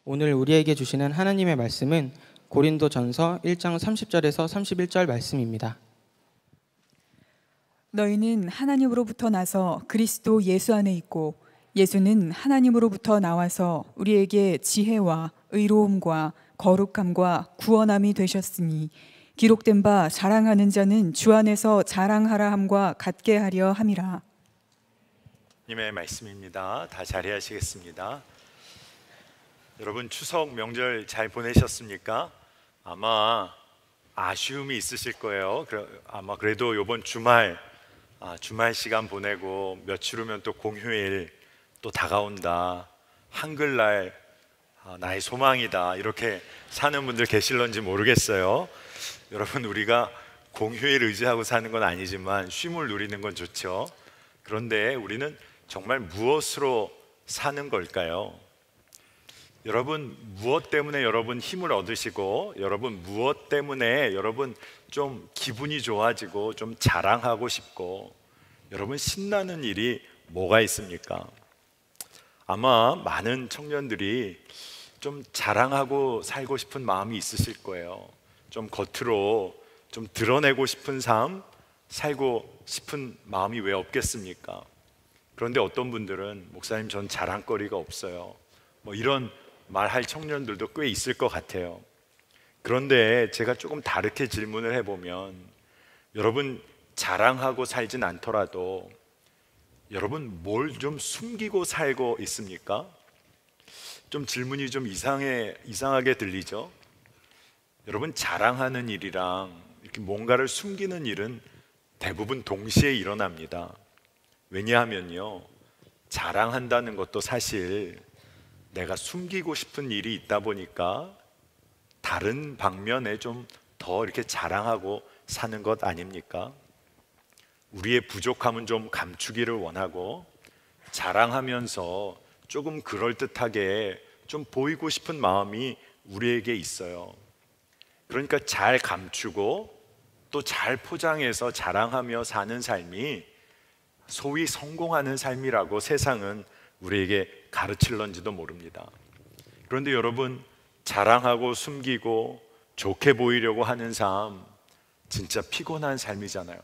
오늘 우리에게 주시는 하나님의 말씀은 고린도전서 1장 30절에서 31절 말씀입니다. 너희는 하나님으로부터 나서 그리스도 예수 안에 있고 예수는 하나님으로부터 나와서 우리에게 지혜와 의로움과 거룩함과 구원함이 되셨으니 기록된 바 자랑하는 자는 주 안에서 자랑하라 함과 같게 하려 함이라. 님의 말씀입니다. 다 자리하시겠습니다. 여러분 추석 명절 잘 보내셨습니까? 아마 아쉬움이 있으실 거예요. 아마 그래도 이번 주말 시간 보내고 며칠 후면 또 공휴일 또 다가온다. 한글날 나의 소망이다. 이렇게 사는 분들 계실런지 모르겠어요. 여러분 우리가 공휴일 의지하고 사는 건 아니지만 쉼을 누리는 건 좋죠. 그런데 우리는 정말 무엇으로 사는 걸까요? 여러분 무엇 때문에 여러분 힘을 얻으시고 여러분 무엇 때문에 여러분 좀 기분이 좋아지고 좀 자랑하고 싶고 여러분 신나는 일이 뭐가 있습니까? 아마 많은 청년들이 좀 자랑하고 살고 싶은 마음이 있으실 거예요. 좀 겉으로 좀 드러내고 싶은 삶 살고 싶은 마음이 왜 없겠습니까? 그런데 어떤 분들은 목사님 전 자랑거리가 없어요 뭐 이런 말할 청년들도 꽤 있을 것 같아요. 그런데 제가 조금 다르게 질문을 해보면 여러분 자랑하고 살진 않더라도 여러분 뭘 좀 숨기고 살고 있습니까? 좀 질문이 좀 이상하게 들리죠? 여러분 자랑하는 일이랑 이렇게 뭔가를 숨기는 일은 대부분 동시에 일어납니다. 왜냐하면요 자랑한다는 것도 사실 내가 숨기고 싶은 일이 있다 보니까 다른 방면에 좀 더 이렇게 자랑하고 사는 것 아닙니까? 우리의 부족함은 좀 감추기를 원하고 자랑하면서 조금 그럴듯하게 좀 보이고 싶은 마음이 우리에게 있어요. 그러니까 잘 감추고 또 잘 포장해서 자랑하며 사는 삶이 소위 성공하는 삶이라고 세상은 우리에게 가르칠런지도 모릅니다. 그런데 여러분 자랑하고 숨기고 좋게 보이려고 하는 삶 진짜 피곤한 삶이잖아요.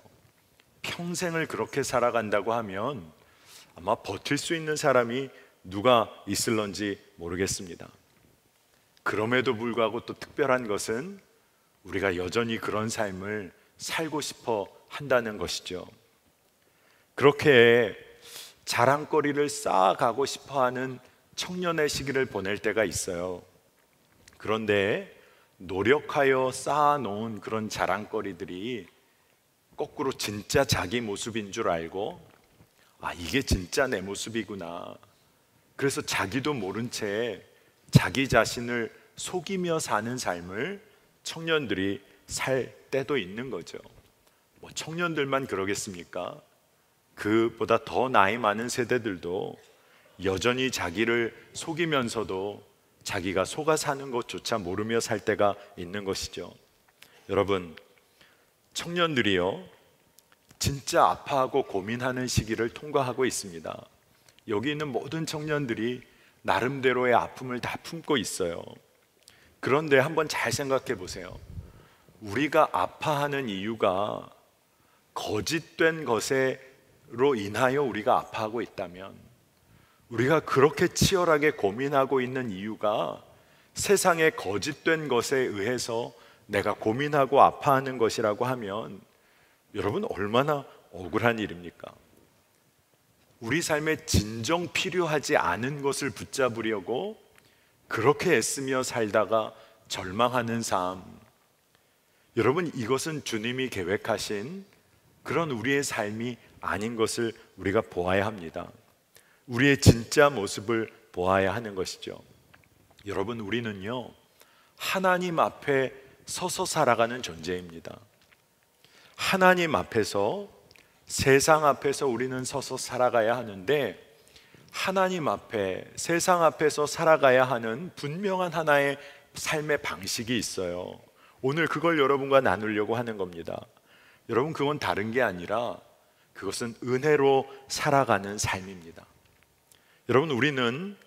평생을 그렇게 살아간다고 하면 아마 버틸 수 있는 사람이 누가 있을런지 모르겠습니다. 그럼에도 불구하고 또 특별한 것은 우리가 여전히 그런 삶을 살고 싶어 한다는 것이죠. 그렇게 자랑거리를 쌓아가고 싶어하는 청년의 시기를 보낼 때가 있어요. 그런데 노력하여 쌓아놓은 그런 자랑거리들이 거꾸로 진짜 자기 모습인 줄 알고 이게 진짜 내 모습이구나. 그래서 자기도 모른 채 자기 자신을 속이며 사는 삶을 청년들이 살 때도 있는 거죠. 뭐 청년들만 그러겠습니까? 그보다 더 나이 많은 세대들도 여전히 자기를 속이면서도 자기가 속아 사는 것조차 모르며 살 때가 있는 것이죠. 여러분 청년들이요 진짜 아파하고 고민하는 시기를 통과하고 있습니다. 여기 있는 모든 청년들이 나름대로의 아픔을 다 품고 있어요. 그런데 한번 잘 생각해 보세요. 우리가 아파하는 이유가 거짓된 것으로 인하여 우리가 아파하고 있다면, 우리가 그렇게 치열하게 고민하고 있는 이유가 세상의 거짓된 것에 의해서 내가 고민하고 아파하는 것이라고 하면 여러분 얼마나 억울한 일입니까? 우리 삶에 진정 필요하지 않은 것을 붙잡으려고 그렇게 애쓰며 살다가 절망하는 삶, 여러분 이것은 주님이 계획하신 그런 우리의 삶이 아닌 것을 우리가 보아야 합니다. 우리의 진짜 모습을 보아야 하는 것이죠. 여러분 우리는요 하나님 앞에 서서 살아가는 존재입니다. 하나님 앞에서, 세상 앞에서 우리는 서서 살아가야 하는데, 하나님 앞에, 세상 앞에서 살아가야 하는 분명한 하나의 삶의 방식이 있어요. 오늘 그걸 여러분과 나누려고 하는 겁니다. 여러분 그건 다른 게 아니라 그것은 은혜로 살아가는 삶입니다. 여러분 우리는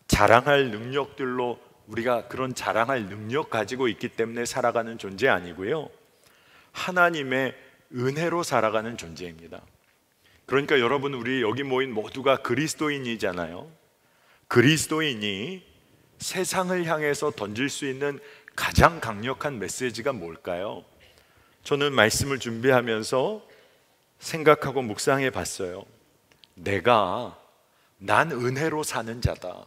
자랑할 능력들로 우리가 그런 자랑할 능력 가지고 있기 때문에 살아가는 존재 아니고요, 하나님의 은혜로 살아가는 존재입니다. 그러니까 여러분, 우리 여기 모인 모두가 그리스도인이잖아요. 그리스도인이 세상을 향해서 던질 수 있는 가장 강력한 메시지가 뭘까요? 저는 말씀을 준비하면서 생각하고 묵상해 봤어요. 난 은혜로 사는 자다.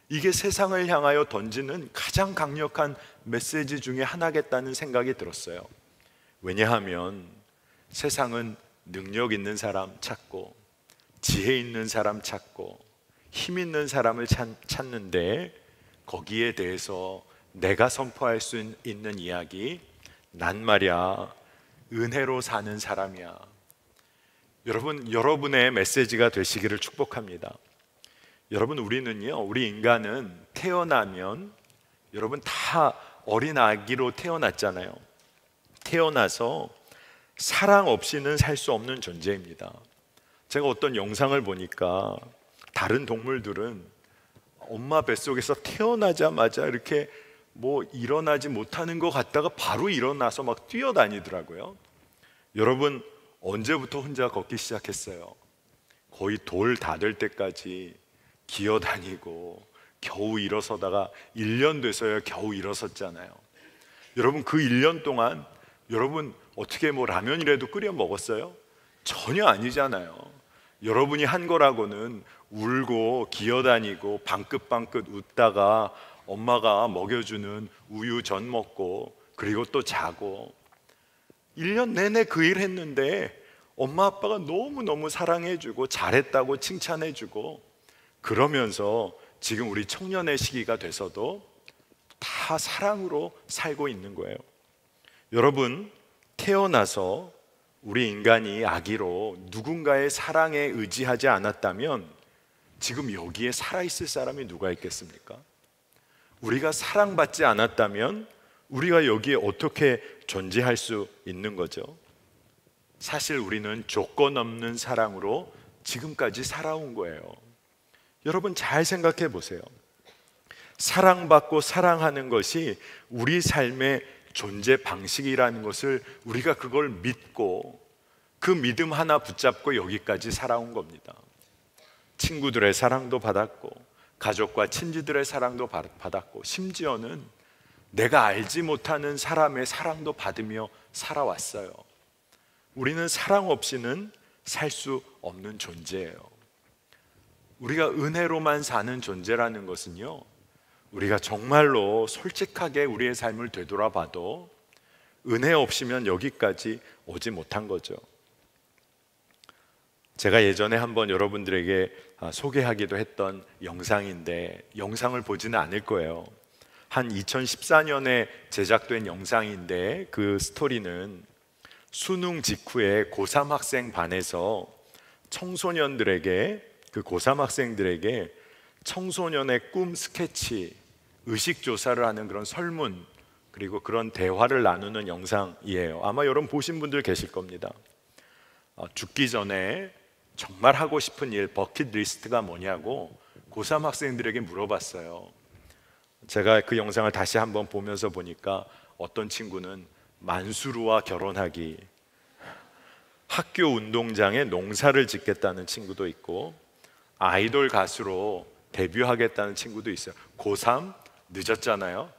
이게 세상을 향하여 던지는 가장 강력한 메시지 중에 하나겠다는 생각이 들었어요. 왜냐하면 세상은 능력 있는 사람 찾고, 지혜 있는 사람 찾고, 힘 있는 사람을 찾는데, 거기에 대해서 내가 선포할 수 있는 이야기, 난 말이야 은혜로 사는 사람이야. 여러분, 여러분의 메시지가 되시기를 축복합니다. 여러분, 우리 인간은 태어나면, 여러분 다 어린 아기로 태어났잖아요. 태어나서 사랑 없이는 살 수 없는 존재입니다. 제가 어떤 영상을 보니까 다른 동물들은 엄마 뱃속에서 태어나자마자 이렇게 일어나지 못하는 것 같다가 바로 일어나서 막 뛰어다니더라고요. 여러분, 언제부터 혼자 걷기 시작했어요? 거의 돌 다 될 때까지 기어다니고 겨우 일어서다가 1년 돼서야 겨우 일어섰잖아요. 여러분, 그 1년 동안 여러분 어떻게 라면이라도 끓여 먹었어요? 전혀 아니잖아요. 여러분이 한 거라고는 울고 기어다니고 방긋방긋 웃다가 엄마가 먹여주는 우유 전 먹고, 그리고 또 자고, 1년 내내 그 일 했는데 엄마 아빠가 너무너무 사랑해주고 잘했다고 칭찬해주고, 그러면서 지금 우리 청년의 시기가 돼서도 다 사랑으로 살고 있는 거예요. 여러분, 태어나서 우리 인간이 아기로 누군가의 사랑에 의지하지 않았다면 지금 여기에 살아있을 사람이 누가 있겠습니까? 우리가 사랑받지 않았다면 우리가 여기에 어떻게 존재할 수 있는 거죠? 사실 우리는 조건 없는 사랑으로 지금까지 살아온 거예요. 여러분, 잘 생각해 보세요. 사랑받고 사랑하는 것이 우리 삶의 존재 방식이라는 것을, 우리가 그걸 믿고 그 믿음 하나 붙잡고 여기까지 살아온 겁니다. 친구들의 사랑도 받았고, 가족과 친지들의 사랑도 받았고, 심지어는 내가 알지 못하는 사람의 사랑도 받으며 살아왔어요. 우리는 사랑 없이는 살 수 없는 존재예요. 우리가 은혜로만 사는 존재라는 것은요, 우리가 정말로 솔직하게 우리의 삶을 되돌아봐도 은혜 없이면 여기까지 오지 못한 거죠. 제가 예전에 한번 여러분들에게 소개하기도 했던 영상인데, 영상을 보지는 않을 거예요. 한 2014년에 제작된 영상인데, 그 스토리는 수능 직후에 고3 학생 반에서 청소년들에게, 그 고3 학생들에게 청소년의 꿈 스케치, 의식조사를 하는 그런 설문, 그리고 그런 대화를 나누는 영상이에요. 아마 여러분 보신 분들 계실 겁니다. 죽기 전에 정말 하고 싶은 일, 버킷리스트가 뭐냐고 고3 학생들에게 물어봤어요. 제가 그 영상을 다시 한번 보면서 보니까 어떤 친구는 만수르와 결혼하기, 학교 운동장에 농사를 짓겠다는 친구도 있고, 아이돌 가수로 데뷔하겠다는 친구도 있어요. 고3? 늦었잖아요,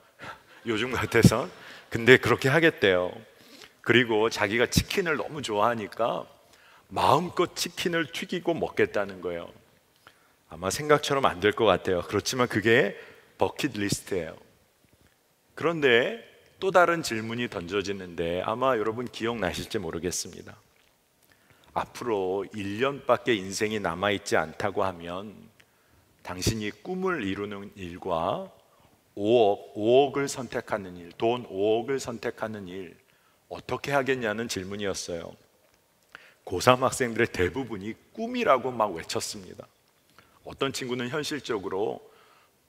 요즘 같아서. 근데 그렇게 하겠대요. 그리고 자기가 치킨을 너무 좋아하니까 마음껏 치킨을 튀기고 먹겠다는 거예요. 아마 생각처럼 안 될 것 같아요. 그렇지만 그게 버킷리스트예요. 그런데 또 다른 질문이 던져지는데, 아마 여러분 기억나실지 모르겠습니다. 앞으로 1년밖에 인생이 남아있지 않다고 하면 당신이 꿈을 이루는 일과 5억을 선택하는 일, 돈 5억을 선택하는 일, 어떻게 하겠냐는 질문이었어요. 고3 학생들의 대부분이 꿈이라고 막 외쳤습니다. 어떤 친구는 현실적으로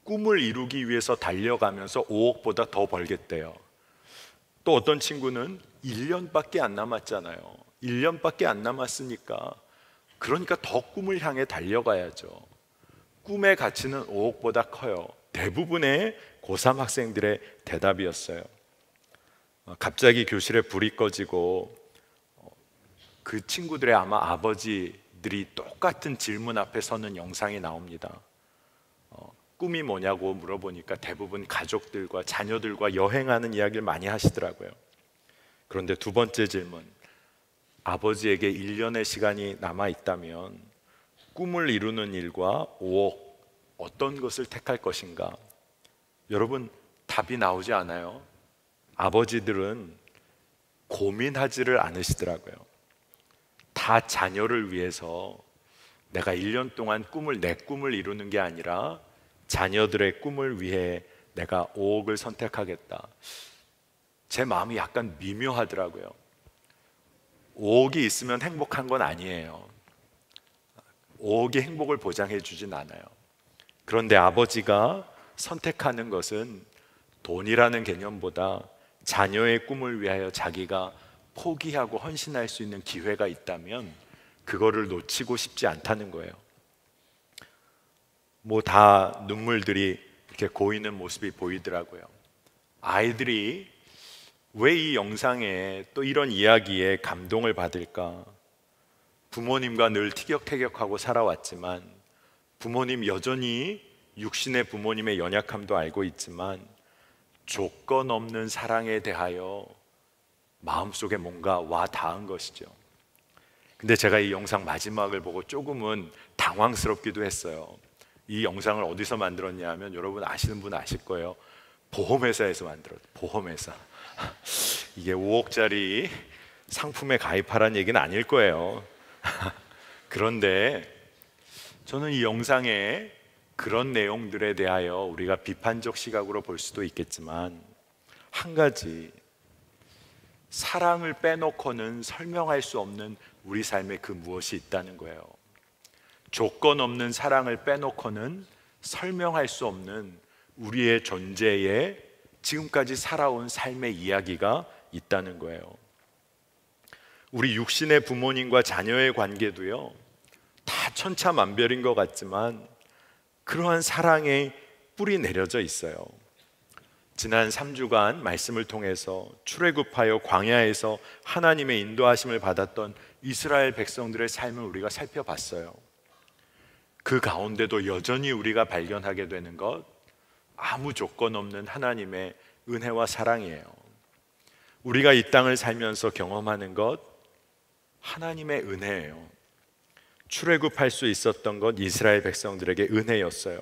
꿈을 이루기 위해서 달려가면서 5억보다 더 벌겠대요. 또 어떤 친구는 1년밖에 안 남았잖아요. 1년밖에 안 남았으니까, 그러니까 더 꿈을 향해 달려가야죠. 꿈의 가치는 5억보다 커요. 대부분의 고3 학생들의 대답이었어요. 갑자기 교실에 불이 꺼지고 그 친구들의 아마 아버지들이 똑같은 질문 앞에 서는 영상이 나옵니다. 꿈이 뭐냐고 물어보니까 대부분 가족들과 자녀들과 여행하는 이야기를 많이 하시더라고요. 그런데 두 번째 질문, 아버지에게 1년의 시간이 남아 있다면 꿈을 이루는 일과 5억 어떤 것을 택할 것인가? 여러분, 답이 나오지 않아요. 아버지들은 고민하지를 않으시더라고요. 다 자녀를 위해서 내가 1년 동안 내 꿈을 이루는 게 아니라 자녀들의 꿈을 위해 내가 5억을 선택하겠다. 제 마음이 약간 미묘하더라고요. 5억이 있으면 행복한 건 아니에요. 5억이 행복을 보장해 주진 않아요. 그런데 아버지가 선택하는 것은 돈이라는 개념보다 자녀의 꿈을 위하여 자기가 포기하고 헌신할 수 있는 기회가 있다면 그거를 놓치고 싶지 않다는 거예요. 다 눈물들이 이렇게 고이는 모습이 보이더라고요. 아이들이 왜 이 영상에 또 이런 이야기에 감동을 받을까? 부모님과 늘 티격태격하고 살아왔지만 부모님 여전히 육신의 부모님의 연약함도 알고 있지만 조건 없는 사랑에 대하여 마음속에 뭔가 와 닿은 것이죠. 근데 제가 이 영상 마지막을 보고 조금은 당황스럽기도 했어요. 이 영상을 어디서 만들었냐 하면 여러분 아시는 분 아실 거예요. 보험회사에서 만들었어요. 보험회사. 이게 5억짜리 상품에 가입하라는 얘기는 아닐 거예요. 그런데 저는 이 영상에 그런 내용들에 대하여 우리가 비판적 시각으로 볼 수도 있겠지만 한 가지, 사랑을 빼놓고는 설명할 수 없는 우리 삶에 그 무엇이 있다는 거예요. 조건 없는 사랑을 빼놓고는 설명할 수 없는 우리의 존재에 지금까지 살아온 삶의 이야기가 있다는 거예요. 우리 육신의 부모님과 자녀의 관계도요, 다 천차만별인 것 같지만 그러한 사랑의 뿌리 내려져 있어요. 지난 3주간 말씀을 통해서 출애굽하여 광야에서 하나님의 인도하심을 받았던 이스라엘 백성들의 삶을 우리가 살펴봤어요. 그 가운데도 여전히 우리가 발견하게 되는 것, 아무 조건 없는 하나님의 은혜와 사랑이에요. 우리가 이 땅을 살면서 경험하는 것, 하나님의 은혜예요. 출애굽할 수 있었던 것 이스라엘 백성들에게 은혜였어요.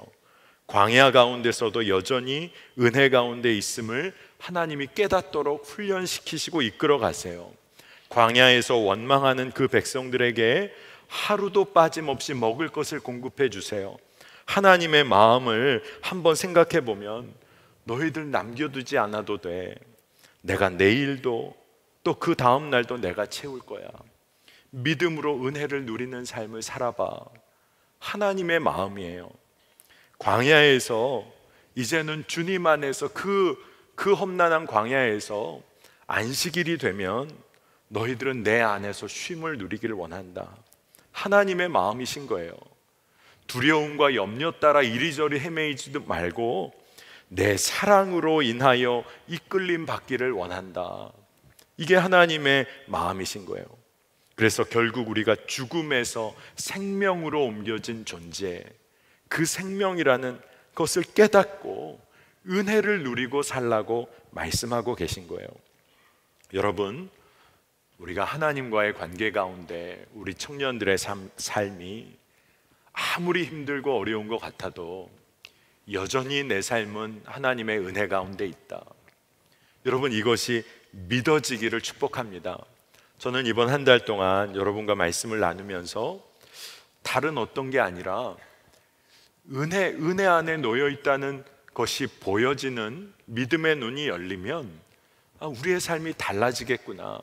광야 가운데서도 여전히 은혜 가운데 있음을 하나님이 깨닫도록 훈련시키시고 이끌어 가세요. 광야에서 원망하는 그 백성들에게 하루도 빠짐없이 먹을 것을 공급해 주세요. 하나님의 마음을 한번 생각해 보면 너희들 남겨두지 않아도 돼. 내가 내일도 또 그 다음 날도 내가 채울 거야. 믿음으로 은혜를 누리는 삶을 살아봐. 하나님의 마음이에요. 광야에서 이제는 주님 안에서 그 험난한 광야에서 안식일이 되면 너희들은 내 안에서 쉼을 누리기를 원한다. 하나님의 마음이신 거예요. 두려움과 염려 따라 이리저리 헤매이지도 말고 내 사랑으로 인하여 이끌림 받기를 원한다. 이게 하나님의 마음이신 거예요. 그래서 결국 우리가 죽음에서 생명으로 옮겨진 존재, 그 생명이라는 것을 깨닫고 은혜를 누리고 살라고 말씀하고 계신 거예요. 여러분, 우리가 하나님과의 관계 가운데 우리 청년들의 삶이 아무리 힘들고 어려운 것 같아도 여전히 내 삶은 하나님의 은혜 가운데 있다. 여러분, 이것이 믿어지기를 축복합니다. 저는 이번 한 달 동안 여러분과 말씀을 나누면서 다른 어떤 게 아니라 은혜 안에 놓여 있다는 것이 보여지는 믿음의 눈이 열리면 우리의 삶이 달라지겠구나.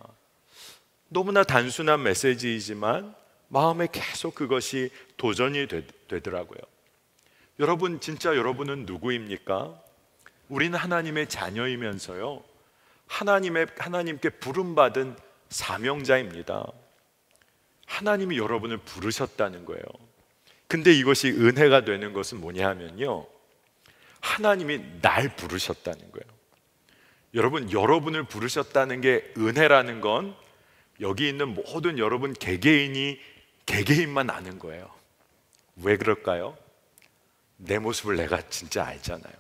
너무나 단순한 메시지이지만 마음에 계속 그것이 도전이 되더라고요. 여러분, 진짜 여러분은 누구입니까? 우리는 하나님의 자녀이면서요, 하나님께 부름받은 사명자입니다. 하나님이 여러분을 부르셨다는 거예요. 근데 이것이 은혜가 되는 것은 뭐냐 하면요, 하나님이 날 부르셨다는 거예요. 여러분, 여러분을 부르셨다는 게 은혜라는 건 여기 있는 모든 여러분 개개인이 개개인만 아는 거예요. 왜 그럴까요? 내 모습을 내가 진짜 알잖아요.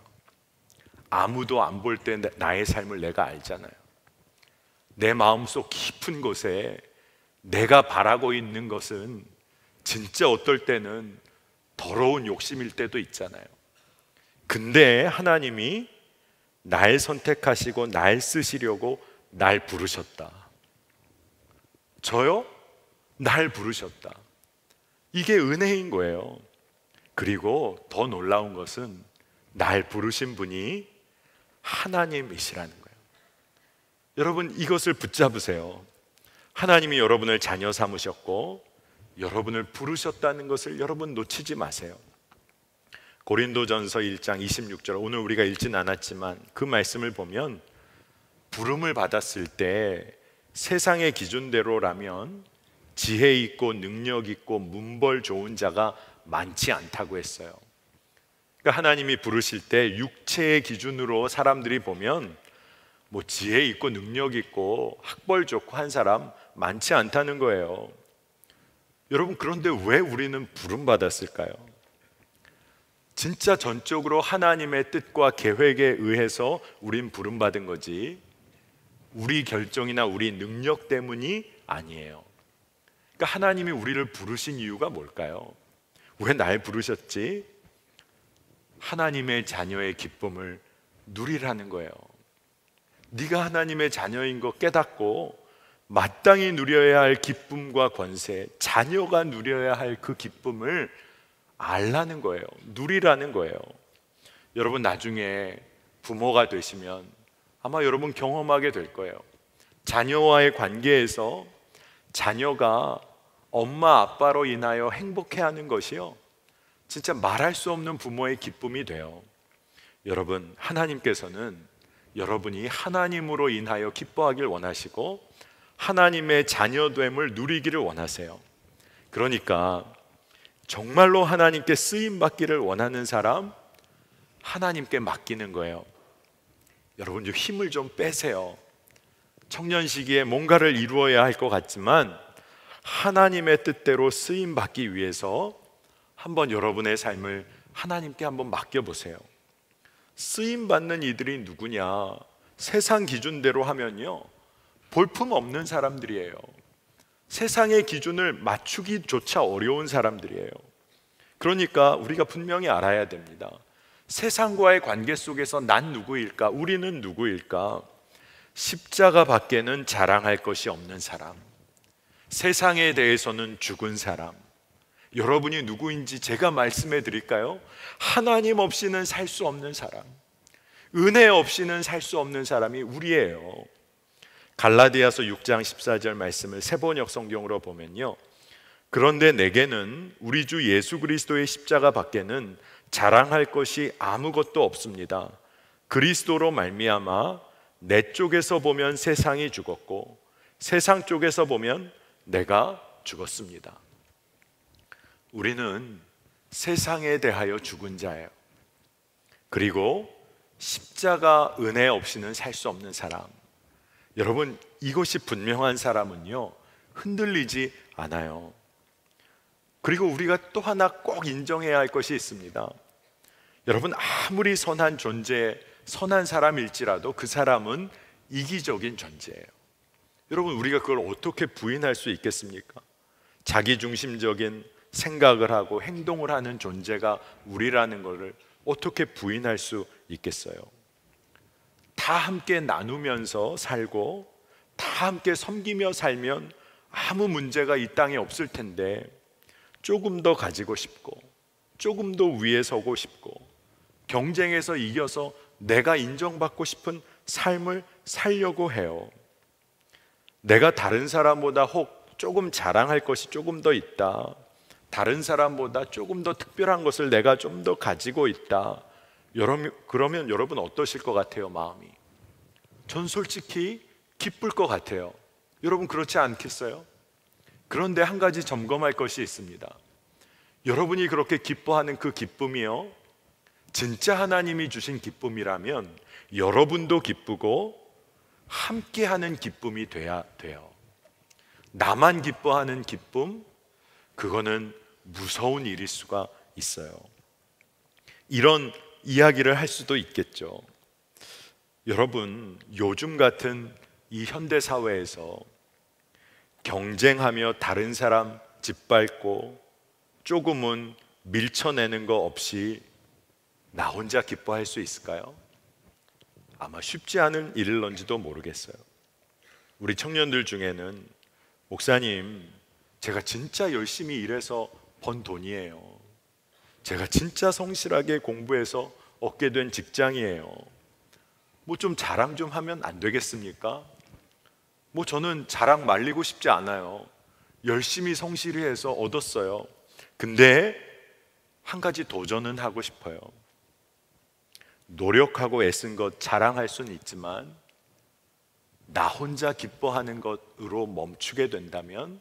아무도 안 볼 때 나의 삶을 내가 알잖아요. 내 마음속 깊은 곳에 내가 바라고 있는 것은 진짜 어떨 때는 더러운 욕심일 때도 있잖아요. 근데 하나님이 날 선택하시고 날 쓰시려고 날 부르셨다. 저요? 날 부르셨다. 이게 은혜인 거예요. 그리고 더 놀라운 것은 날 부르신 분이 하나님이시라는 거예요. 여러분, 이것을 붙잡으세요. 하나님이 여러분을 자녀 삼으셨고 여러분을 부르셨다는 것을 여러분 놓치지 마세요. 고린도전서 1장 26절, 오늘 우리가 읽진 않았지만 그 말씀을 보면 부름을 받았을 때 세상의 기준대로라면 지혜 있고 능력 있고 문벌 좋은 자가 많지 않다고 했어요. 그러니까 하나님이 부르실 때 육체의 기준으로 사람들이 보면 뭐 지혜 있고 능력 있고 학벌 좋고 한 사람 많지 않다는 거예요. 여러분, 그런데 왜 우리는 부름 받았을까요? 진짜 전적으로 하나님의 뜻과 계획에 의해서 우린 부름 받은 거지 우리 결정이나 우리 능력 때문이 아니에요. 그러니까 하나님이 우리를 부르신 이유가 뭘까요? 왜 날 부르셨지? 하나님의 자녀의 기쁨을 누리라는 거예요. 네가 하나님의 자녀인 거 깨닫고 마땅히 누려야 할 기쁨과 권세, 자녀가 누려야 할 그 기쁨을 알라는 거예요. 누리라는 거예요. 여러분, 나중에 부모가 되시면 아마 여러분 경험하게 될 거예요. 자녀와의 관계에서 자녀가 엄마 아빠로 인하여 행복해하는 것이요, 진짜 말할 수 없는 부모의 기쁨이 돼요. 여러분, 하나님께서는 여러분이 하나님으로 인하여 기뻐하길 원하시고 하나님의 자녀됨을 누리기를 원하세요. 그러니까 정말로 하나님께 쓰임받기를 원하는 사람, 하나님께 맡기는 거예요. 여러분, 좀 힘을 좀 빼세요. 청년 시기에 뭔가를 이루어야 할 것 같지만 하나님의 뜻대로 쓰임받기 위해서 한번 여러분의 삶을 하나님께 한번 맡겨보세요. 쓰임받는 이들이 누구냐? 세상 기준대로 하면요, 볼품 없는 사람들이에요. 세상의 기준을 맞추기조차 어려운 사람들이에요. 그러니까 우리가 분명히 알아야 됩니다. 세상과의 관계 속에서 난 누구일까? 우리는 누구일까? 십자가 밖에는 자랑할 것이 없는 사람, 세상에 대해서는 죽은 사람. 여러분이 누구인지 제가 말씀해 드릴까요? 하나님 없이는 살 수 없는 사람, 은혜 없이는 살 수 없는 사람이 우리예요. 갈라디아서 6장 14절 말씀을 세번역 성경으로 보면요, 그런데 내게는 우리 주 예수 그리스도의 십자가 밖에는 자랑할 것이 아무것도 없습니다. 그리스도로 말미암아 내 쪽에서 보면 세상이 죽었고 세상 쪽에서 보면 내가 죽었습니다. 우리는 세상에 대하여 죽은 자예요. 그리고 십자가 은혜 없이는 살 수 없는 사람. 여러분, 이것이 분명한 사람은요, 흔들리지 않아요. 그리고 우리가 또 하나 꼭 인정해야 할 것이 있습니다. 여러분, 아무리 선한 존재, 선한 사람일지라도 그 사람은 이기적인 존재예요. 여러분, 우리가 그걸 어떻게 부인할 수 있겠습니까? 자기중심적인 생각을 하고 행동을 하는 존재가 우리라는 것을 어떻게 부인할 수 있겠어요? 다 함께 나누면서 살고 다 함께 섬기며 살면 아무 문제가 이 땅에 없을 텐데, 조금 더 가지고 싶고 조금 더 위에 서고 싶고 경쟁에서 이겨서 내가 인정받고 싶은 삶을 살려고 해요. 내가 다른 사람보다 혹 조금 자랑할 것이 조금 더 있다, 다른 사람보다 조금 더 특별한 것을 내가 좀 더 가지고 있다, 그러면 여러분 어떠실 것 같아요? 마음이, 전 솔직히 기쁠 것 같아요. 여러분, 그렇지 않겠어요? 그런데 한 가지 점검할 것이 있습니다. 여러분이 그렇게 기뻐하는 그 기쁨이요, 진짜 하나님이 주신 기쁨이라면 여러분도 기쁘고 함께하는 기쁨이 돼야 돼요. 나만 기뻐하는 기쁨, 그거는 무서운 일일 수가 있어요. 이런 이야기를 할 수도 있겠죠. 여러분, 요즘 같은 이 현대 사회에서 경쟁하며 다른 사람 짓밟고 조금은 밀쳐내는 거 없이 나 혼자 기뻐할 수 있을까요? 아마 쉽지 않은 일일런지도 모르겠어요. 우리 청년들 중에는 목사님, 제가 진짜 열심히 일해서 번 돈이에요. 제가 진짜 성실하게 공부해서 얻게 된 직장이에요. 뭐 좀 자랑 좀 하면 안 되겠습니까? 뭐 저는 자랑 말리고 싶지 않아요. 열심히 성실히 해서 얻었어요. 근데 한 가지 도전은 하고 싶어요. 노력하고 애쓴 것 자랑할 수는 있지만 나 혼자 기뻐하는 것으로 멈추게 된다면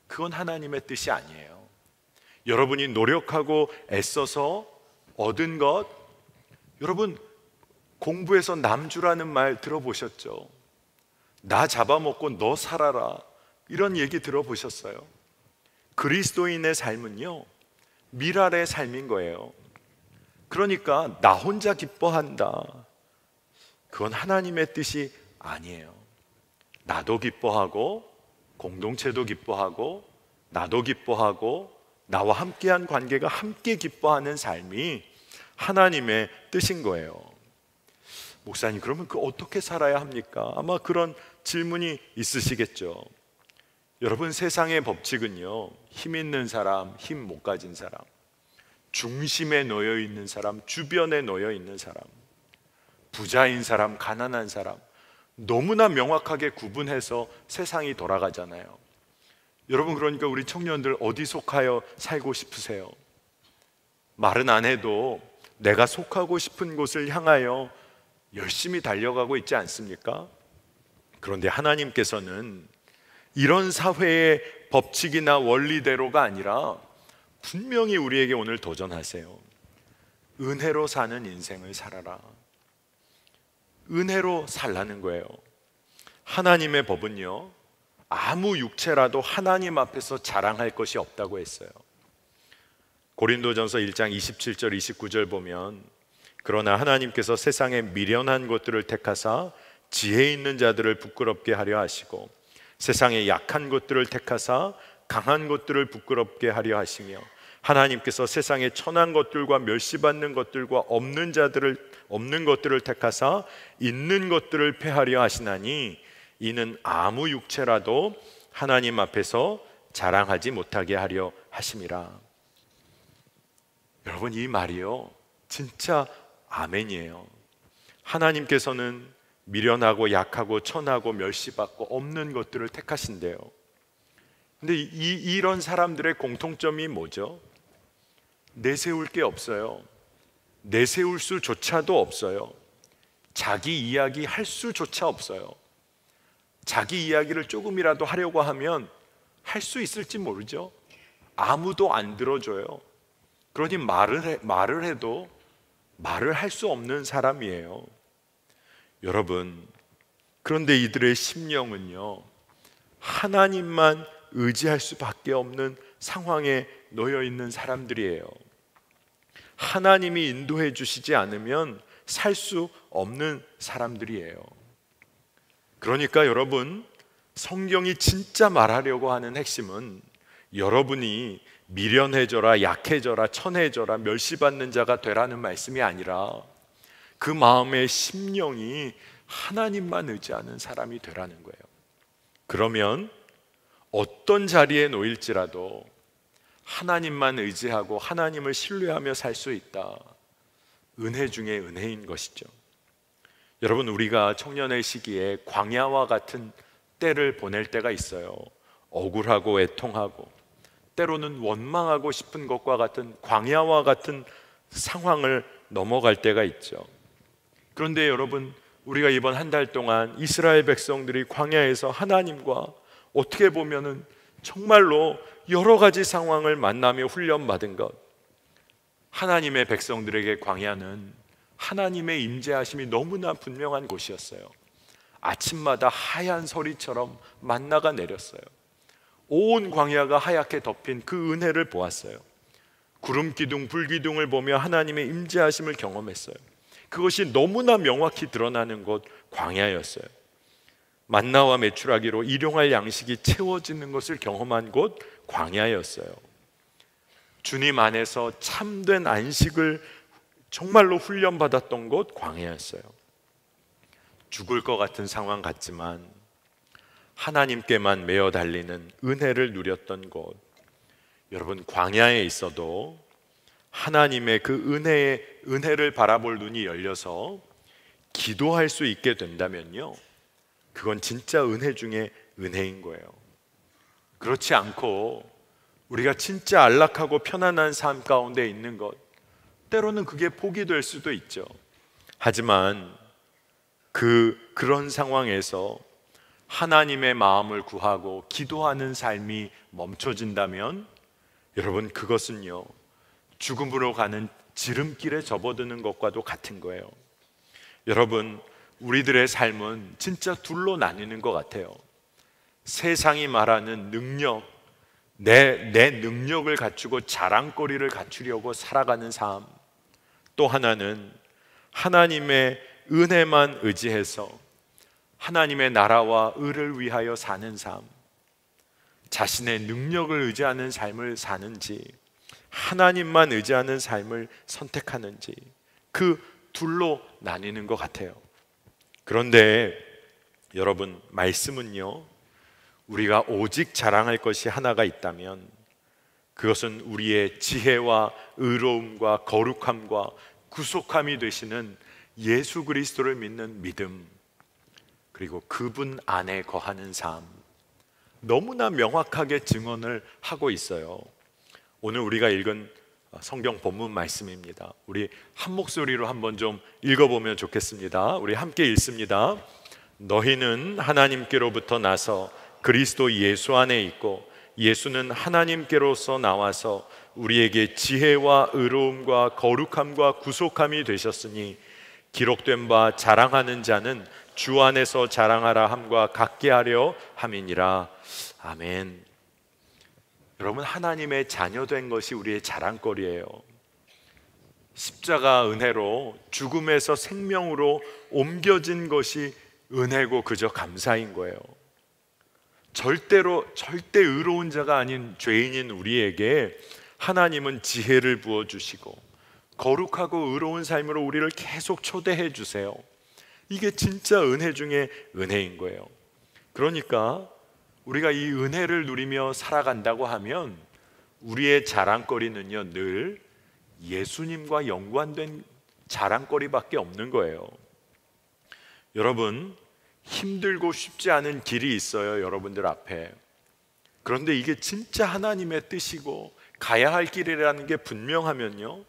그건 하나님의 뜻이 아니에요. 여러분이 노력하고 애써서 얻은 것, 여러분 공부해서 남주라는 말 들어보셨죠? 나 잡아먹고 너 살아라, 이런 얘기 들어보셨어요? 그리스도인의 삶은요, 미랄의 삶인 거예요. 그러니까 나 혼자 기뻐한다, 그건 하나님의 뜻이 아니에요. 나도 기뻐하고 공동체도 기뻐하고 나도 기뻐하고 나와 함께한 관계가 함께 기뻐하는 삶이 하나님의 뜻인 거예요. 목사님, 그러면 그 어떻게 살아야 합니까? 아마 그런 질문이 있으시겠죠. 여러분, 세상의 법칙은요, 힘 있는 사람, 힘 못 가진 사람, 중심에 놓여 있는 사람, 주변에 놓여 있는 사람, 부자인 사람, 가난한 사람, 너무나 명확하게 구분해서 세상이 돌아가잖아요. 여러분, 그러니까 우리 청년들 어디 속하여 살고 싶으세요? 말은 안 해도 내가 속하고 싶은 곳을 향하여 열심히 달려가고 있지 않습니까? 그런데 하나님께서는 이런 사회의 법칙이나 원리대로가 아니라 분명히 우리에게 오늘 도전하세요. 은혜로 사는 인생을 살아라. 은혜로 살라는 거예요. 하나님의 법은요, 아무 육체라도 하나님 앞에서 자랑할 것이 없다고 했어요. 고린도전서 1장 27절 29절 보면, 그러나 하나님께서 세상에 미련한 것들을 택하사 지혜 있는 자들을 부끄럽게 하려 하시고 세상에 약한 것들을 택하사 강한 것들을 부끄럽게 하려 하시며 하나님께서 세상에 천한 것들과 멸시받는 것들과 없는 것들을 택하사 있는 것들을 폐하려 하시나니 이는 아무 육체라도 하나님 앞에서 자랑하지 못하게 하려 하심이라. 여러분, 이 말이요, 진짜 아멘이에요. 하나님께서는 미련하고 약하고 천하고 멸시받고 없는 것들을 택하신대요. 근데 이런 사람들의 공통점이 뭐죠? 내세울 게 없어요. 내세울 수조차도 없어요. 자기 이야기 할 수조차 없어요. 자기 이야기를 조금이라도 하려고 하면 할 수 있을지 모르죠. 아무도 안 들어줘요. 그러니 말을 해도 말을 할 수 없는 사람이에요. 여러분, 그런데 이들의 심령은요, 하나님만 의지할 수밖에 없는 상황에 놓여 있는 사람들이에요. 하나님이 인도해 주시지 않으면 살 수 없는 사람들이에요. 그러니까 여러분, 성경이 진짜 말하려고 하는 핵심은 여러분이 미련해져라, 약해져라, 천해져라, 멸시받는 자가 되라는 말씀이 아니라 그 마음의 심령이 하나님만 의지하는 사람이 되라는 거예요. 그러면 어떤 자리에 놓일지라도 하나님만 의지하고 하나님을 신뢰하며 살 수 있다. 은혜 중에 은혜인 것이죠. 여러분, 우리가 청년의 시기에 광야와 같은 때를 보낼 때가 있어요. 억울하고 애통하고 때로는 원망하고 싶은 것과 같은 광야와 같은 상황을 넘어갈 때가 있죠. 그런데 여러분, 우리가 이번 한 달 동안 이스라엘 백성들이 광야에서 하나님과 어떻게 보면은 정말로 여러 가지 상황을 만나며 훈련받은 것, 하나님의 백성들에게 광야는 하나님의 임재하심이 너무나 분명한 곳이었어요. 아침마다 하얀 서리처럼 만나가 내렸어요. 온 광야가 하얗게 덮인 그 은혜를 보았어요. 구름 기둥, 불 기둥을 보며 하나님의 임재하심을 경험했어요. 그것이 너무나 명확히 드러나는 곳 광야였어요. 만나와 메추라기로 일용할 양식이 채워지는 것을 경험한 곳 광야였어요. 주님 안에서 참된 안식을 정말로 훈련받았던 곳 광야였어요. 죽을 것 같은 상황 같지만 하나님께만 매어 달리는 은혜를 누렸던 곳. 여러분, 광야에 있어도 하나님의 그 은혜를 바라볼 눈이 열려서 기도할 수 있게 된다면요, 그건 진짜 은혜 중에 은혜인 거예요. 그렇지 않고 우리가 진짜 안락하고 편안한 삶 가운데 있는 것, 때로는 그게 복이 될 수도 있죠. 하지만 그런 상황에서 하나님의 마음을 구하고 기도하는 삶이 멈춰진다면 여러분, 그것은요, 죽음으로 가는 지름길에 접어드는 것과도 같은 거예요. 여러분, 우리들의 삶은 진짜 둘로 나뉘는 것 같아요. 세상이 말하는 능력, 내 능력을 갖추고 자랑거리를 갖추려고 살아가는 삶. 또 하나는 하나님의 은혜만 의지해서 하나님의 나라와 의를 위하여 사는 삶. 자신의 능력을 의지하는 삶을 사는지 하나님만 의지하는 삶을 선택하는지, 그 둘로 나뉘는 것 같아요. 그런데 여러분, 말씀은요, 우리가 오직 자랑할 것이 하나가 있다면 그것은 우리의 지혜와 의로움과 거룩함과 구속함이 되시는 예수 그리스도를 믿는 믿음, 그리고 그분 안에 거하는 삶. 너무나 명확하게 증언을 하고 있어요. 오늘 우리가 읽은 성경 본문 말씀입니다. 우리 한 목소리로 한번 좀 읽어보면 좋겠습니다. 우리 함께 읽습니다. 너희는 하나님께로부터 나서 그리스도 예수 안에 있고 예수는 하나님께로서 나와서 우리에게 지혜와 의로움과 거룩함과 구속함이 되셨으니 기록된 바 자랑하는 자는 주 안에서 자랑하라 함과 같게 하려 함이니라. 아멘. 여러분, 하나님의 자녀된 것이 우리의 자랑거리예요. 십자가 은혜로 죽음에서 생명으로 옮겨진 것이 은혜고 그저 감사인 거예요. 절대 의로운 자가 아닌 죄인인 우리에게 하나님은 지혜를 부어주시고 거룩하고 의로운 삶으로 우리를 계속 초대해 주세요. 이게 진짜 은혜 중에 은혜인 거예요. 그러니까 우리가 이 은혜를 누리며 살아간다고 하면 우리의 자랑거리는요, 늘 예수님과 연관된 자랑거리밖에 없는 거예요. 여러분, 힘들고 쉽지 않은 길이 있어요, 여러분들 앞에. 그런데 이게 진짜 하나님의 뜻이고 가야 할 길이라는 게 분명하면요,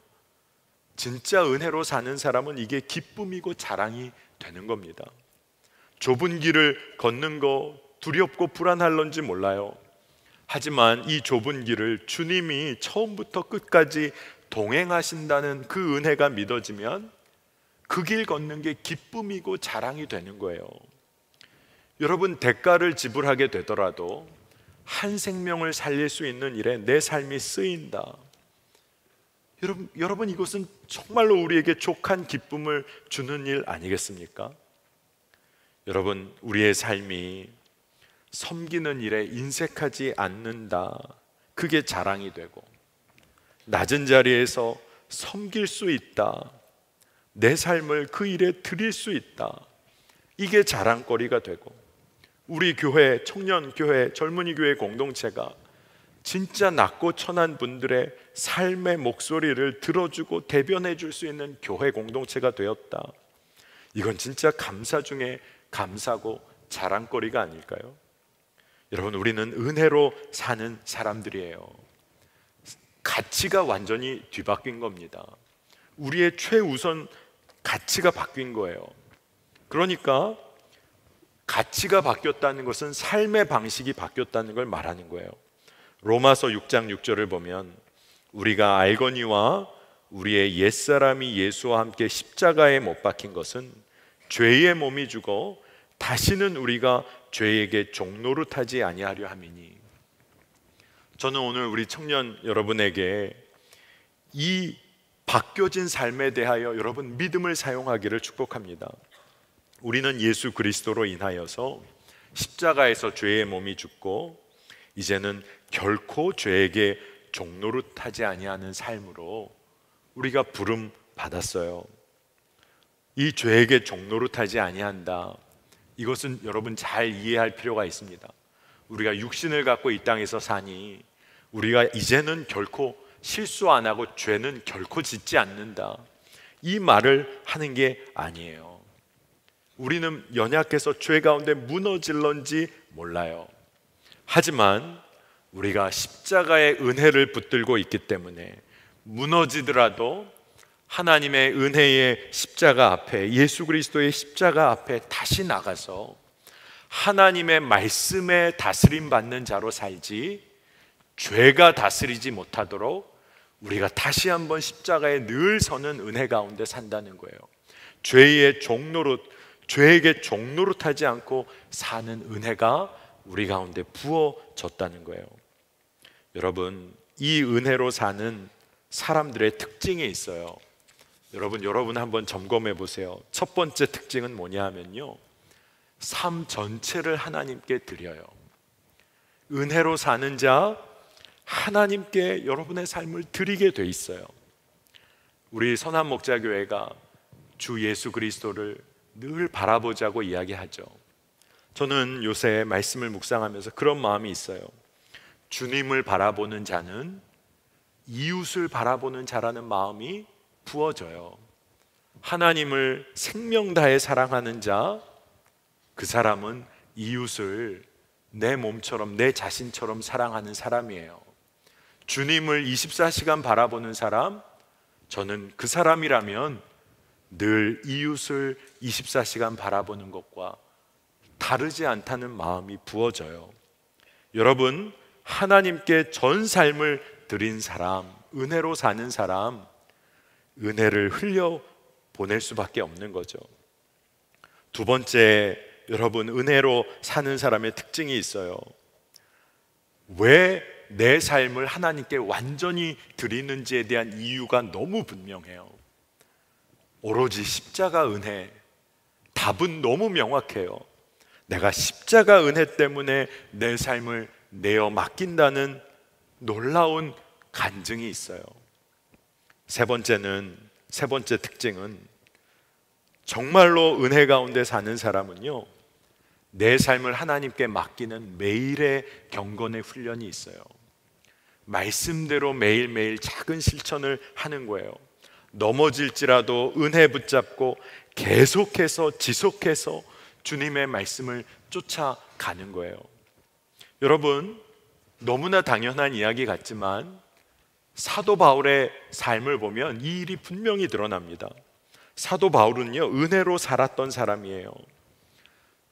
진짜 은혜로 사는 사람은 이게 기쁨이고 자랑이 되는 겁니다. 좁은 길을 걷는 거 두렵고 불안할런지 몰라요. 하지만 이 좁은 길을 주님이 처음부터 끝까지 동행하신다는 그 은혜가 믿어지면 그 길 걷는 게 기쁨이고 자랑이 되는 거예요. 여러분, 대가를 지불하게 되더라도 한 생명을 살릴 수 있는 일에 내 삶이 쓰인다. 여러분, 이것은 정말로 우리에게 족한 기쁨을 주는 일 아니겠습니까? 여러분, 우리의 삶이 섬기는 일에 인색하지 않는다, 그게 자랑이 되고, 낮은 자리에서 섬길 수 있다, 내 삶을 그 일에 드릴 수 있다, 이게 자랑거리가 되고, 우리 교회, 청년교회, 젊은이교회 공동체가 진짜 낮고 천한 분들의 삶의 목소리를 들어주고 대변해 줄 수 있는 교회 공동체가 되었다. 이건 진짜 감사 중에 감사고 자랑거리가 아닐까요? 여러분, 우리는 은혜로 사는 사람들이에요. 가치가 완전히 뒤바뀐 겁니다. 우리의 최우선 가치가 바뀐 거예요. 그러니까 가치가 바뀌었다는 것은 삶의 방식이 바뀌었다는 걸 말하는 거예요. 로마서 6장 6절을 보면 우리가 알거니와 우리의 옛사람이 예수와 함께 십자가에 못 박힌 것은 죄의 몸이 죽어 다시는 우리가 죄에게 종노릇하지 아니하려 함이니. 저는 오늘 우리 청년 여러분에게 이 바뀌어진 삶에 대하여 여러분 믿음을 사용하기를 축복합니다. 우리는 예수 그리스도로 인하여서 십자가에서 죄의 몸이 죽고 이제는 결코 죄에게 종노릇하지 아니하는 삶으로 우리가 부름 받았어요. 이 죄에게 종노릇하지 아니한다, 이것은 여러분 잘 이해할 필요가 있습니다. 우리가 육신을 갖고 이 땅에서 사니 우리가 이제는 결코 실수 안 하고 죄는 결코 짓지 않는다, 이 말을 하는 게 아니에요. 우리는 연약해서 죄 가운데 무너질런지 몰라요. 하지만 우리가 십자가의 은혜를 붙들고 있기 때문에 무너지더라도 하나님의 은혜의 십자가 앞에, 예수 그리스도의 십자가 앞에 다시 나가서 하나님의 말씀에 다스림 받는 자로 살지, 죄가 다스리지 못하도록 우리가 다시 한번 십자가에 늘 서는 은혜 가운데 산다는 거예요. 죄에게 종노릇하지 않고 사는 은혜가 우리 가운데 부어졌다는 거예요. 여러분, 이 은혜로 사는 사람들의 특징이 있어요. 여러분 한번 점검해 보세요. 첫 번째 특징은 뭐냐 하면요, 삶 전체를 하나님께 드려요. 은혜로 사는 자, 하나님께 여러분의 삶을 드리게 돼 있어요. 우리 선한목자교회가 주 예수 그리스도를 늘 바라보자고 이야기하죠. 저는 요새 말씀을 묵상하면서 그런 마음이 있어요. 주님을 바라보는 자는 이웃을 바라보는 자라는 마음이 부어져요. 하나님을 생명 다해 사랑하는 자, 그 사람은 이웃을 내 몸처럼, 내 자신처럼 사랑하는 사람이에요. 주님을 24시간 바라보는 사람, 저는 그 사람이라면 늘 이웃을 24시간 바라보는 것과 다르지 않다는 마음이 부어져요. 여러분, 하나님께 전 삶을 드린 사람, 은혜로 사는 사람, 은혜를 흘려 보낼 수밖에 없는 거죠. 두 번째, 여러분, 은혜로 사는 사람의 특징이 있어요. 왜 내 삶을 하나님께 완전히 드리는지에 대한 이유가 너무 분명해요. 오로지 십자가 은혜, 답은 너무 명확해요. 내가 십자가 은혜 때문에 내 삶을 내어 맡긴다는 놀라운 간증이 있어요. 세 번째 특징은, 정말로 은혜 가운데 사는 사람은요, 내 삶을 하나님께 맡기는 매일의 경건의 훈련이 있어요. 말씀대로 매일매일 작은 실천을 하는 거예요. 넘어질지라도 은혜 붙잡고 계속해서 지속해서 주님의 말씀을 쫓아가는 거예요. 여러분, 너무나 당연한 이야기 같지만 사도 바울의 삶을 보면 이 일이 분명히 드러납니다. 사도 바울은요, 은혜로 살았던 사람이에요.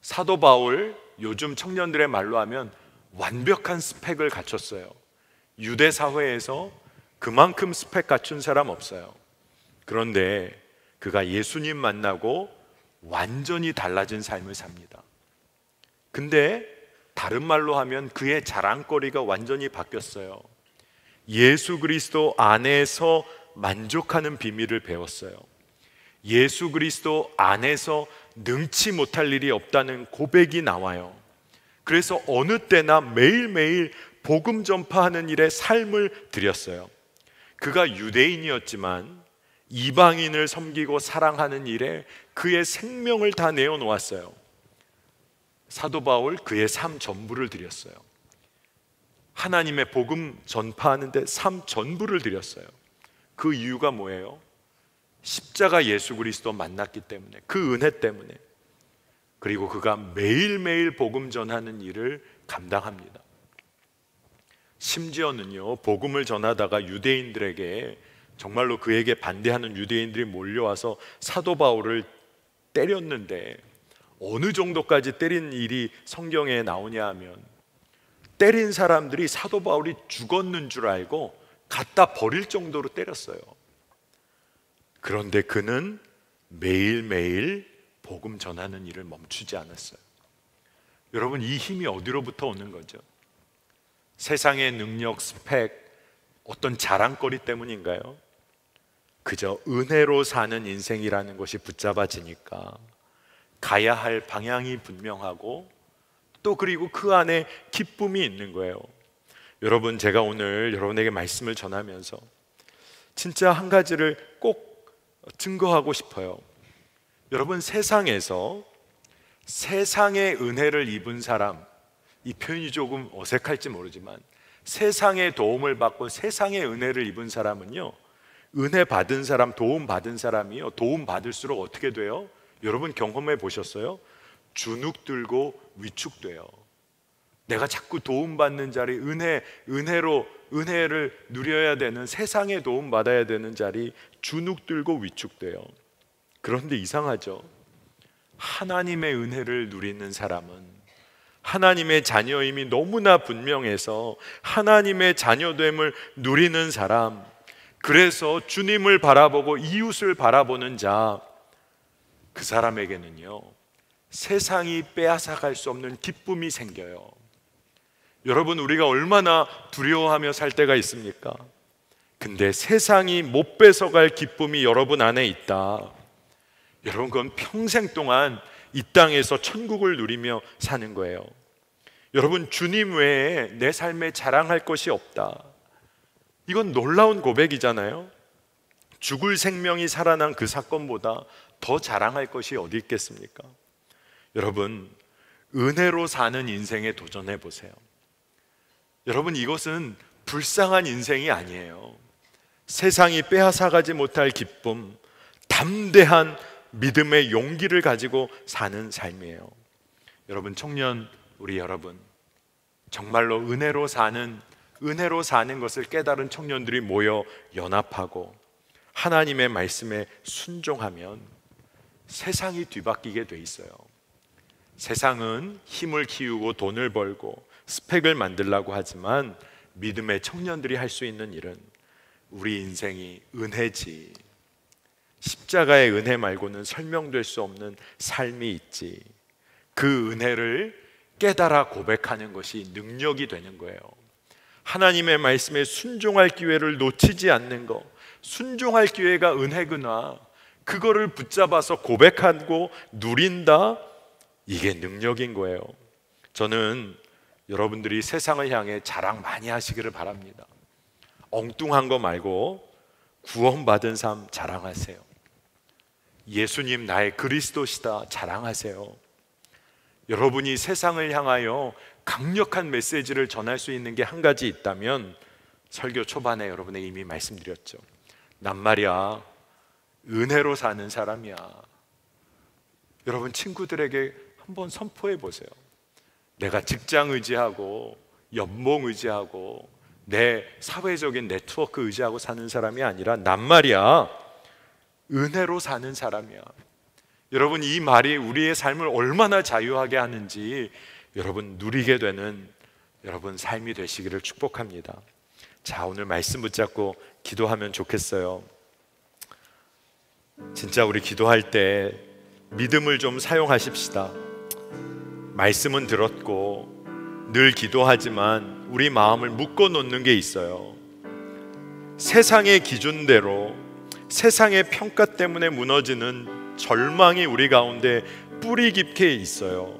사도 바울, 요즘 청년들의 말로 하면 완벽한 스펙을 갖췄어요. 유대 사회에서 그만큼 스펙 갖춘 사람 없어요. 그런데 그가 예수님 만나고 완전히 달라진 삶을 삽니다. 근데 다른 말로 하면 그의 자랑거리가 완전히 바뀌었어요. 예수 그리스도 안에서 만족하는 비밀을 배웠어요. 예수 그리스도 안에서 능치 못할 일이 없다는 고백이 나와요. 그래서 어느 때나 매일매일 복음 전파하는 일에 삶을 들였어요. 그가 유대인이었지만 이방인을 섬기고 사랑하는 일에 그의 생명을 다 내어놓았어요. 사도 바울, 그의 삶 전부를 드렸어요. 하나님의 복음 전파하는데 삶 전부를 드렸어요. 그 이유가 뭐예요? 십자가 예수 그리스도 만났기 때문에, 그 은혜 때문에. 그리고 그가 매일매일 복음 전하는 일을 감당합니다. 심지어는요, 복음을 전하다가 유대인들에게, 정말로 그에게 반대하는 유대인들이 몰려와서 사도 바울을 때렸는데, 어느 정도까지 때린 일이 성경에 나오냐 하면, 때린 사람들이 사도 바울이 죽었는 줄 알고 갖다 버릴 정도로 때렸어요. 그런데 그는 매일매일 복음 전하는 일을 멈추지 않았어요. 여러분, 이 힘이 어디로부터 오는 거죠? 세상의 능력, 스펙, 어떤 자랑거리 때문인가요? 그저 은혜로 사는 인생이라는 것이 붙잡아지니까 가야 할 방향이 분명하고 또 그리고 그 안에 기쁨이 있는 거예요. 여러분, 제가 오늘 여러분에게 말씀을 전하면서 진짜 한 가지를 꼭 증거하고 싶어요. 여러분, 세상에서 세상의 은혜를 입은 사람, 이 표현이 조금 어색할지 모르지만 세상의 도움을 받고 세상의 은혜를 입은 사람은요, 은혜 받은 사람, 도움 받은 사람이요, 도움 받을수록 어떻게 돼요? 여러분 경험해 보셨어요? 주눅 들고 위축돼요. 내가 자꾸 도움 받는 자리, 은혜를 누려야 되는, 세상에 도움 받아야 되는 자리 주눅 들고 위축돼요. 그런데 이상하죠? 하나님의 은혜를 누리는 사람은 하나님의 자녀임이 너무나 분명해서 하나님의 자녀됨을 누리는 사람, 그래서 주님을 바라보고 이웃을 바라보는 자, 그 사람에게는요, 세상이 빼앗아갈 수 없는 기쁨이 생겨요. 여러분, 우리가 얼마나 두려워하며 살 때가 있습니까? 근데 세상이 못 뺏어갈 기쁨이 여러분 안에 있다. 여러분, 그건 평생 동안 이 땅에서 천국을 누리며 사는 거예요. 여러분, 주님 외에 내 삶에 자랑할 것이 없다. 이건 놀라운 고백이잖아요. 죽을 생명이 살아난 그 사건보다 더 자랑할 것이 어디 있겠습니까? 여러분, 은혜로 사는 인생에 도전해 보세요. 여러분, 이것은 불쌍한 인생이 아니에요. 세상이 빼앗아가지 못할 기쁨, 담대한 믿음의 용기를 가지고 사는 삶이에요. 여러분, 청년, 우리 여러분, 정말로 은혜로 사는 것을 깨달은 청년들이 모여 연합하고 하나님의 말씀에 순종하면 세상이 뒤바뀌게 돼 있어요. 세상은 힘을 키우고 돈을 벌고 스펙을 만들려고 하지만 믿음의 청년들이 할 수 있는 일은 우리 인생이 은혜지, 십자가의 은혜 말고는 설명될 수 없는 삶이 있지, 그 은혜를 깨달아 고백하는 것이 능력이 되는 거예요. 하나님의 말씀에 순종할 기회를 놓치지 않는 것, 순종할 기회가 은혜구나, 그거를 붙잡아서 고백하고 누린다, 이게 능력인 거예요. 저는 여러분들이 세상을 향해 자랑 많이 하시기를 바랍니다. 엉뚱한 거 말고 구원받은 삶 자랑하세요. 예수님 나의 그리스도시다 자랑하세요. 여러분이 세상을 향하여 강력한 메시지를 전할 수 있는 게 한 가지 있다면 설교 초반에 여러분에게 이미 말씀드렸죠. 난 말이야 은혜로 사는 사람이야. 여러분, 친구들에게 한번 선포해 보세요. 내가 직장 의지하고 연봉 의지하고 내 사회적인 네트워크 의지하고 사는 사람이 아니라 난 말이야 은혜로 사는 사람이야. 여러분, 이 말이 우리의 삶을 얼마나 자유하게 하는지 여러분 누리게 되는 여러분 삶이 되시기를 축복합니다. 자, 오늘 말씀 붙잡고 기도하면 좋겠어요. 진짜 우리 기도할 때 믿음을 좀 사용하십시다. 말씀은 들었고 늘 기도하지만 우리 마음을 묶어 놓는 게 있어요. 세상의 기준대로, 세상의 평가 때문에 무너지는 절망이 우리 가운데 뿌리 깊게 있어요.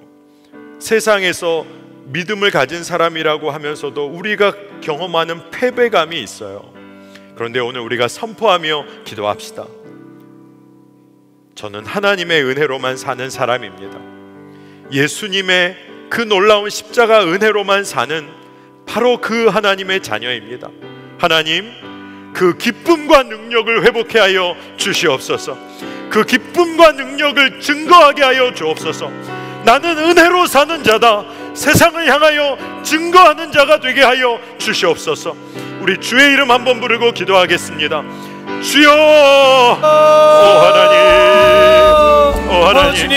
세상에서 믿음을 가진 사람이라고 하면서도 우리가 경험하는 패배감이 있어요. 그런데 오늘 우리가 선포하며 기도합시다. 저는 하나님의 은혜로만 사는 사람입니다. 예수님의 그 놀라운 십자가 은혜로만 사는 바로 그 하나님의 자녀입니다. 하나님, 그 기쁨과 능력을 회복해 하여 주시옵소서. 그 기쁨과 능력을 증거하게 하여 주옵소서. 나는 은혜로 사는 자다, 세상을 향하여 증거하는 자가 되게 하여 주시옵소서. 우리 주의 이름 한번 부르고 기도하겠습니다. 주여, 오 하나님, 오 하나님,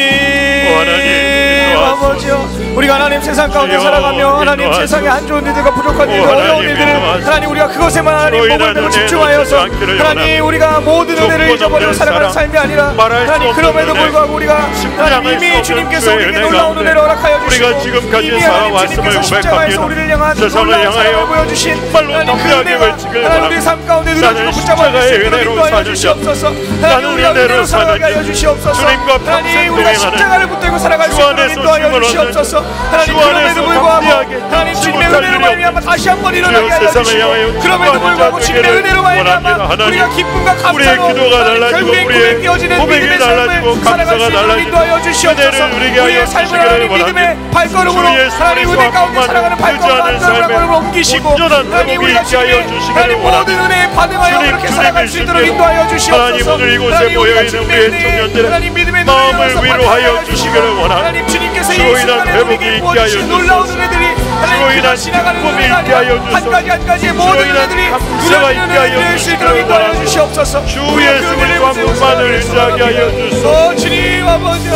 오 하나님, 아버지요, 우리가 하나님 세상 가운데 주여, 살아가며 하나님 인도하소서. 세상에 안 좋은 일들과 부족한 일들, 하나님 어려운 일들을 인도하소서. 하나님 우리가 그것에만 하나님 주여, 목을 이라는 메고 은혜 집중하여서 놓치지 않기를 하나님 원합니다. 우리가 모든 은혜를 조건 잊어버리고 없는 살아가는 사랑, 삶이 아니라 말할 수 하나님 없는 그럼에도 은혜, 불구하고 우리가 십자가의 하나님 이미 수 주님께서 없는 우리에게 주의 놀라운 은혜 은혜를 허락하여 우리가 주시고 지금까지 이미 하나님 살아왔음을 주님께서 십자가에서 고백합니다. 우리를 향한 세상을 놀라운 향하여 사랑을 보여주신 정말로 하나님 그 담대하게 은혜가 외치길 하나님 우리 삶 가운데 나는 누려지고 붙잡아 십자가의 주시도록 은혜로 인도하여 사는 주시옵소서. 나는 하나님 우리가 은혜로 은혜로 살아가게 사는 하여 주시옵소서. 주님과 평생 하나님 우리가 동행하는 십자가를 붙들고 살아갈 수 주 있도록 안에서 인도하여 힘을 얻는 주시옵소서. 하나님 주 그럼에도 안에서 불구하고 담대하게 하나님 주님의 힘을 은혜로 얻으려 말미암아 다시 한번 일어나게 주여 하여 세상을 향하여 주시고 그럼에도 불구하고 주님의 되기를 은혜로 말미암아 원합니다. 우리가 하나님, 기쁨과 우리의 감사로 기도가 하나님 달라지고 결국에 우리의 고백이 이어지는 고백이 믿음의 달라지고 삶을 살아갈 수 감사가 있도록 달라지고 인도하여 주시옵소서. 은혜를 누리게 하여 우리의 삶을 주시기를 하나님 믿음의 원합니다. 발걸음으로 주 예수 하나님 은혜 가운데 그리스도만을 살아가는 발걸음과 의지하는 삶에 발걸음을 옮기시고 온전한 하나님 회복이 우리가 있게 하여 주님의 주시기를 하나님 모든 원합니다. 은혜에 반응하여 주님, 그렇게 살아갈 수 있도록 주님이시기를 인도하여 하나님 주시옵소서. 오늘 이곳에 하나님 우리가 모여있는 주님의 우리의 은혜에 청년들의 하나님 믿음의 마음을 눈을 열어서 위로하여 받아가야 주시기를 주시고 원합니다. 하나님 주님께서 이 주로 인한 순간에 회복이 우리에게 있게 하여 부어주신 놀라운 주소서. 은혜들이 주로 하나님 인한 그저 지나가는 기쁨이 은혜가 있게 하여 아니라 한 가지 한 가지의 주소서. 모든 주로 인한 은혜들이 감사가 누려지는 있게 하여 은혜를 수 있도록 인도하여 주시기를 주시옵소서. 주 예수 그리스도만을 의지하게 하여 주소서. 주님 아버지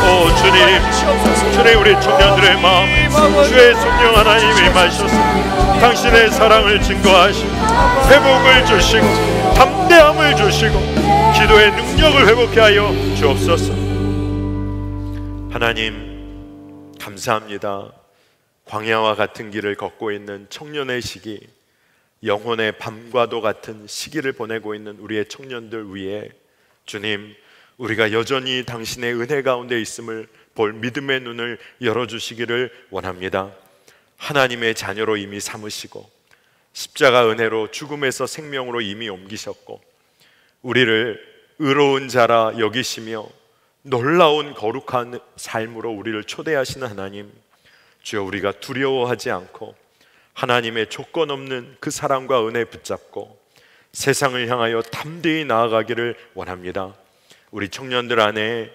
오 주님, 주님 우리 청년들의 마음을 주의 성령 하나님이 마셨습니다. 당신의 사랑을 증거하시고 회복을 주시고 담대함을 주시고 기도의 능력을 회복케 하여 주옵소서. 하나님 감사합니다. 광야와 같은 길을 걷고 있는 청년의 시기, 영혼의 밤과도 같은 시기를 보내고 있는 우리의 청년들 위해 주님, 우리가 여전히 당신의 은혜 가운데 있음을 볼 믿음의 눈을 열어주시기를 원합니다. 하나님의 자녀로 이미 삼으시고 십자가 은혜로 죽음에서 생명으로 이미 옮기셨고 우리를 의로운 자라 여기시며 놀라운 거룩한 삶으로 우리를 초대하시는 하나님, 주여 우리가 두려워하지 않고 하나님의 조건 없는 그 사랑과 은혜 붙잡고 세상을 향하여 담대히 나아가기를 원합니다. 우리 청년들 안에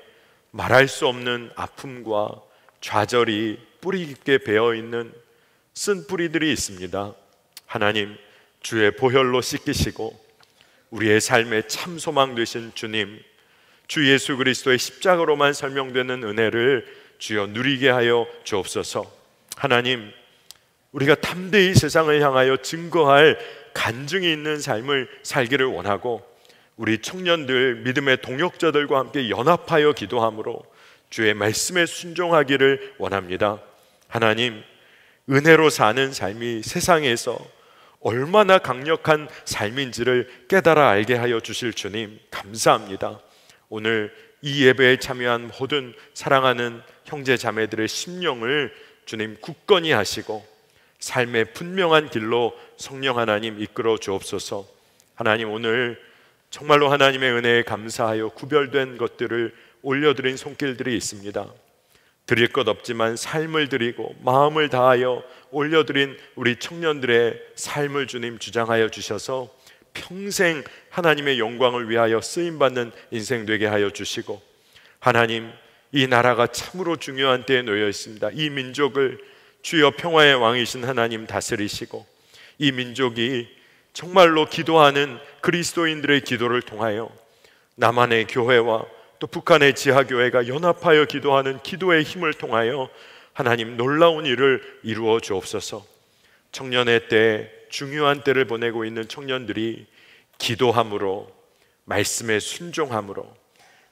말할 수 없는 아픔과 좌절이 뿌리 깊게 배어있는 쓴 뿌리들이 있습니다. 하나님, 주의 보혈로 씻기시고 우리의 삶의 참 소망 되신 주님, 주 예수 그리스도의 십자가로만 설명되는 은혜를 주여 누리게 하여 주옵소서. 하나님, 우리가 담대히 세상을 향하여 증거할 간증이 있는 삶을 살기를 원하고 우리 청년들 믿음의 동역자들과 함께 연합하여 기도함으로 주의 말씀에 순종하기를 원합니다. 하나님, 은혜로 사는 삶이 세상에서 얼마나 강력한 삶인지를 깨달아 알게 하여 주실 주님 감사합니다. 오늘 이 예배에 참여한 모든 사랑하는 형제 자매들의 심령을 주님 굳건히 하시고 삶의 분명한 길로 성령 하나님 이끌어 주옵소서. 하나님, 오늘 정말로 하나님의 은혜에 감사하여 구별된 것들을 올려드린 손길들이 있습니다. 드릴 것 없지만 삶을 드리고 마음을 다하여 올려드린 우리 청년들의 삶을 주님 주장하여 주셔서 평생 하나님의 영광을 위하여 쓰임받는 인생 되게 하여 주시고, 하나님, 이 나라가 참으로 중요한 때에 놓여 있습니다. 이 민족을 주여 평화의 왕이신 하나님 다스리시고 이 민족이 정말로 기도하는 그리스도인들의 기도를 통하여 남한의 교회와 또 북한의 지하교회가 연합하여 기도하는 기도의 힘을 통하여 하나님 놀라운 일을 이루어 주옵소서. 청년의 때, 중요한 때를 보내고 있는 청년들이 기도함으로, 말씀에 순종함으로,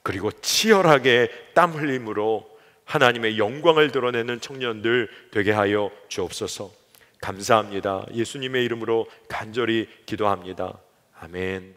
그리고 치열하게 땀 흘림으로 하나님의 영광을 드러내는 청년들 되게 하여 주옵소서. 감사합니다. 예수님의 이름으로 간절히 기도합니다. 아멘.